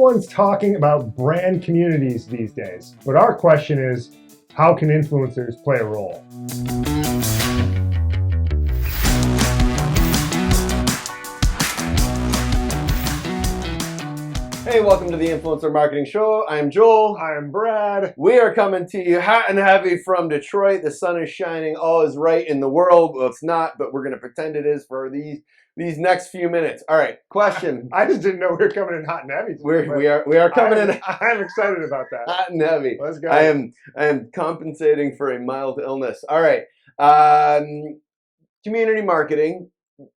Everyone's talking about brand communities these days, but our question is, how can influencers play a role? Hey, welcome to the Influencer Marketing Show. I'm Joel. I'm Brad. We are coming to you hot and heavy from Detroit. The sun is shining. All is right in the world. Well, it's not, but we're going to pretend it is for these next few minutes. All right, question. I just didn't know we were coming in hot and heavy. We are coming in I'm excited about that. hot and heavy. Let's go. I am compensating for a mild illness. All right. Community marketing.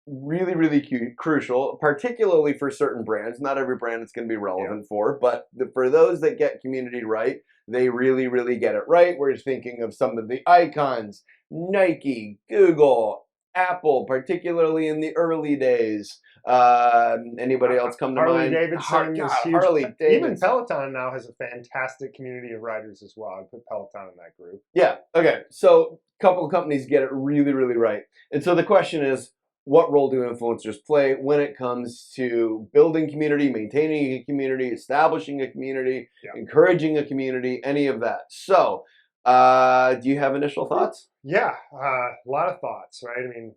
Really crucial, particularly for certain brands. Not every brand it's going to be relevant for, but for those that get community right, they really get it right. We're thinking of some of the icons: Nike, Google, Apple, particularly in the early days. Anybody else come to Harley mind? Davidson is huge. Harley Davidson. Even Peloton now has a fantastic community of riders as well. I put Peloton in that group. Yeah. Okay. So a couple of companies get it really right. And so the question is, what role do influencers play when it comes to building community, maintaining a community, establishing a community, encouraging a community, any of that? So, do you have initial thoughts? Yeah, a lot of thoughts, right? I mean,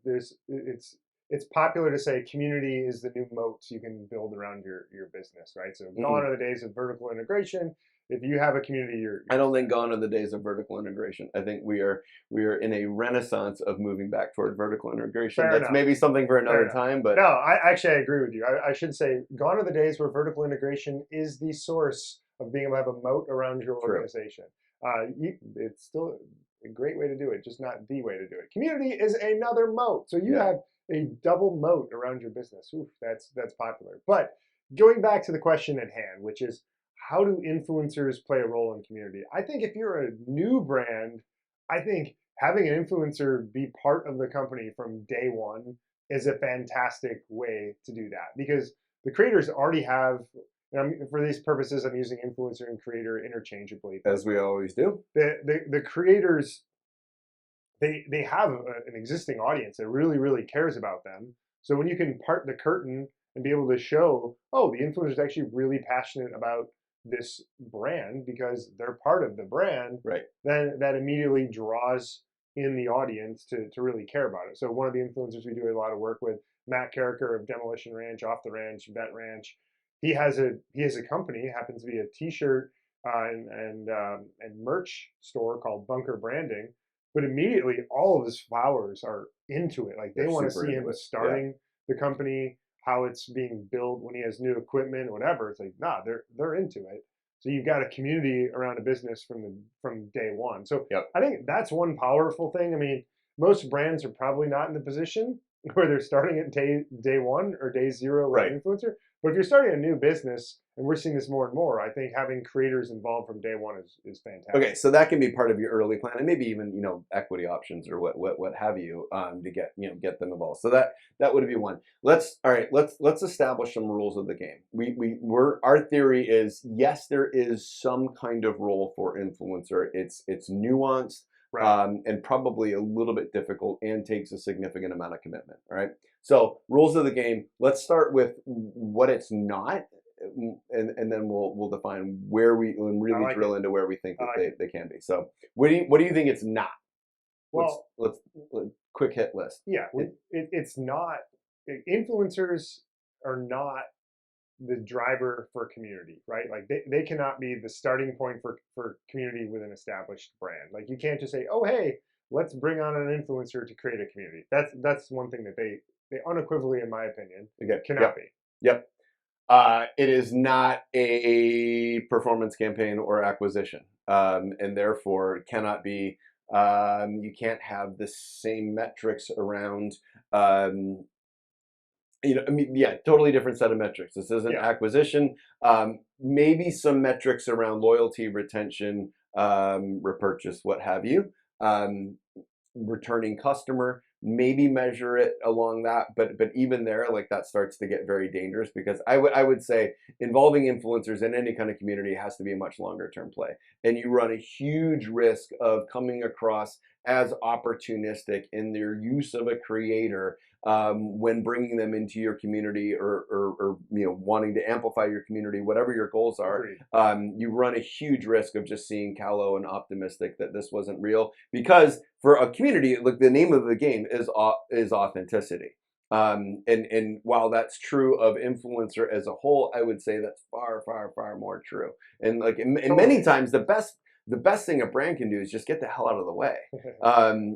it's popular to say community is the new moat you can build around your business, right? So gone are the days of vertical integration. If you have a community, I don't think gone are the days of vertical integration. I think we are in a renaissance of moving back toward vertical integration. Fair That's enough. maybe something for another time, but no, I agree with you. I should say gone are the days where vertical integration is the source of being able to have a moat around your organization. It's still a great way to do it, just not the way to do it. Community is another moat. So you have a double moat around your business. Oof, that's popular. But going back to the question at hand, which is, how do influencers play a role in community? I think if you're a new brand, I think having an influencer be part of the company from day one is a fantastic way to do that, because the creators already have, for these purposes, I'm using influencer and creator interchangeably. As we always do. The creators, they have an existing audience that really cares about them. So when you can part the curtain and be able to show, oh, the influencer is actually really passionate about this brand because they're part of the brand, right? Then that immediately draws in the audience to really care about it. So one of the influencers we do a lot of work with, Matt Carricker of Demolition Ranch, Off the Ranch, Vet Ranch, he has a company, happens to be a t-shirt and merch store called Bunker Branding, but immediately all of his followers are into it. Like they want to see him starting the company, how it's being built, when he has new equipment, whatever. It's like, nah, they're into it. So you've got a community around a business from day one. So I think that's one powerful thing. I mean, most brands are probably not in the position where they're starting at day one or day zero with an influencer. But if you're starting a new business, and we're seeing this more and more, I think having creators involved from day one is fantastic. Okay, so that can be part of your early plan, and maybe even equity options or what have you to get them involved. So that would be one. Let's establish some rules of the game. Our theory is, yes, there is some kind of role for influencer. It's nuanced. Right. And probably a little bit difficult and takes a significant amount of commitment. All right. So rules of the game. Let's start with what it's not, and then we'll define where we really drill into where we think that they can be. So what do you think it's not? Well, let's quick hit list. Yeah, it's not. Influencers are not the driver for community, right? Like they cannot be the starting point for community with an established brand. Like you can't just say, oh, hey, let's bring on an influencer to create a community. That's one thing that they unequivocally, in my opinion, cannot be. Yep. It is not a performance campaign or acquisition, and therefore cannot be. You can't have the same metrics around. Totally different set of metrics. This isn't acquisition. Maybe some metrics around loyalty, retention, repurchase, what have you. Returning customer, maybe measure it along that, but even there, like that starts to get very dangerous, because I would say involving influencers in any kind of community has to be a much longer term play, and you run a huge risk of coming across as opportunistic in their use of a creator when bringing them into your community or wanting to amplify your community, whatever your goals are. You run a huge risk of just seeing callow and optimistic that this wasn't real, because for a community, like, the name of the game is authenticity. And while that's true of influencer as a whole, I would say that's far, far, far more true. And like, and many times the best thing a brand can do is just get the hell out of the way,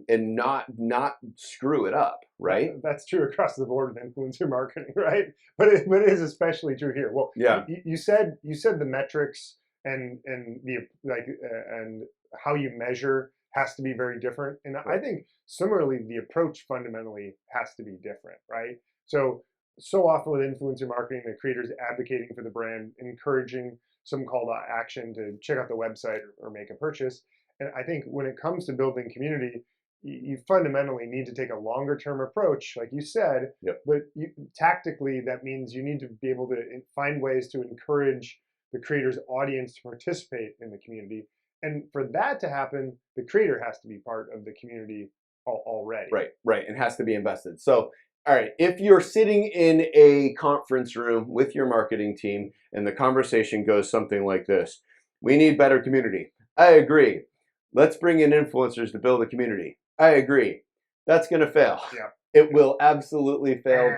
and not screw it up, right? That's true across the board with influencer marketing, right? But it is especially true here. Well, Yeah. you said the metrics and the and how you measure has to be very different, and I think similarly the approach fundamentally has to be different, right? So often with influencer marketing, the creators advocating for the brand, encouraging some call to action to check out the website or make a purchase. And I think when it comes to building community, you fundamentally need to take a longer term approach, like you said. Yep. But tactically, that means you need to be able to find ways to encourage the creator's audience to participate in the community. And for that to happen, the creator has to be part of the community already. Right. It has to be invested. So, all right, if you're sitting in a conference room with your marketing team and the conversation goes something like this: we need better community. I agree. Let's bring in influencers to build a community. I agree. That's going to fail. Yeah. It will absolutely fail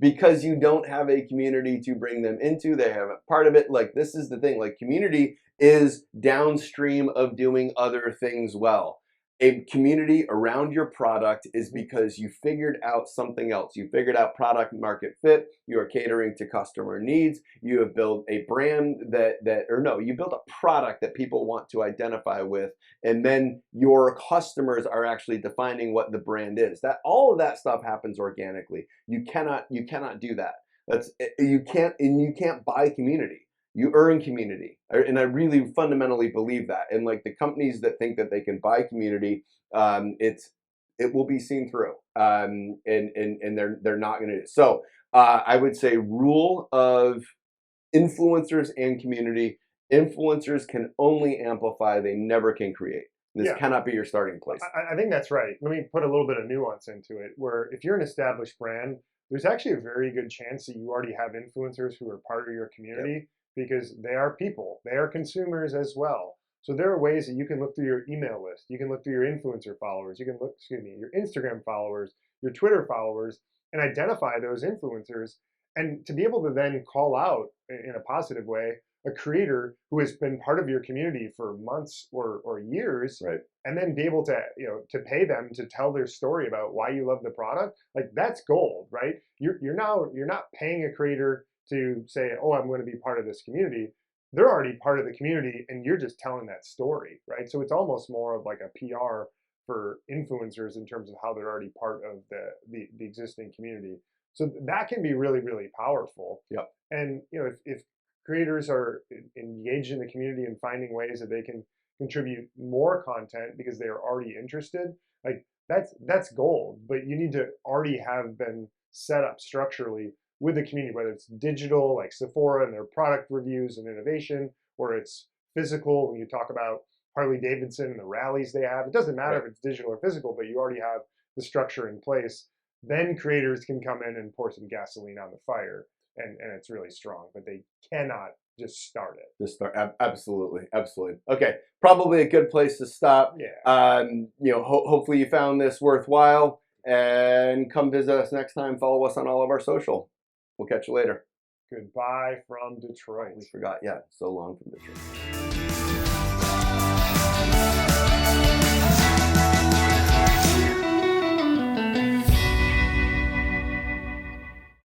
because you don't have a community to bring them into. They haven't part of it. Like, this is the thing. Like, community is downstream of doing other things well. A community around your product is because you figured out something else. You figured out product market fit. You are catering to customer needs. You have built a brand you built a product that people want to identify with, and then your customers are actually defining what the brand is. That all of that stuff happens organically. You cannot do that. You can't buy community. You earn community, and I really fundamentally believe that. And like, the companies that think that they can buy community, it will be seen through, and they're not going to. So I would say rule of influencers and community: influencers can only amplify; they never can create. This cannot be your starting place. I think that's right. Let me put a little bit of nuance into it, where if you're an established brand, there's actually a very good chance that you already have influencers who are part of your community. Yep. Because they are people, they are consumers as well. So there are ways that you can look through your email list, you can look through your influencer followers, you can look, your Instagram followers, your Twitter followers, and identify those influencers, and to be able to then call out in a positive way a creator who has been part of your community for months or years, right? And then be able to to pay them to tell their story about why you love the product. Like, that's gold, right? You're not paying a creator to say, oh, I'm going to be part of this community. They're already part of the community, and you're just telling that story, right? So it's almost more of like a PR for influencers in terms of how they're already part of the existing community. So that can be really, really powerful. Yep. And if creators are engaged in the community and finding ways that they can contribute more content because they are already interested, like, that's gold. But you need to already have been set up structurally with the community, whether it's digital, like Sephora and their product reviews and innovation, or it's physical when you talk about Harley Davidson and the rallies they have. It doesn't matter if it's digital or physical, but you already have the structure in place. Then creators can come in and pour some gasoline on the fire, and it's really strong. But they cannot just start it. Just start, absolutely. Okay, probably a good place to stop. Yeah. Hopefully you found this worthwhile, and come visit us next time. Follow us on all of our social. We'll catch you later. Goodbye from Detroit. We forgot. Yeah, so long from Detroit.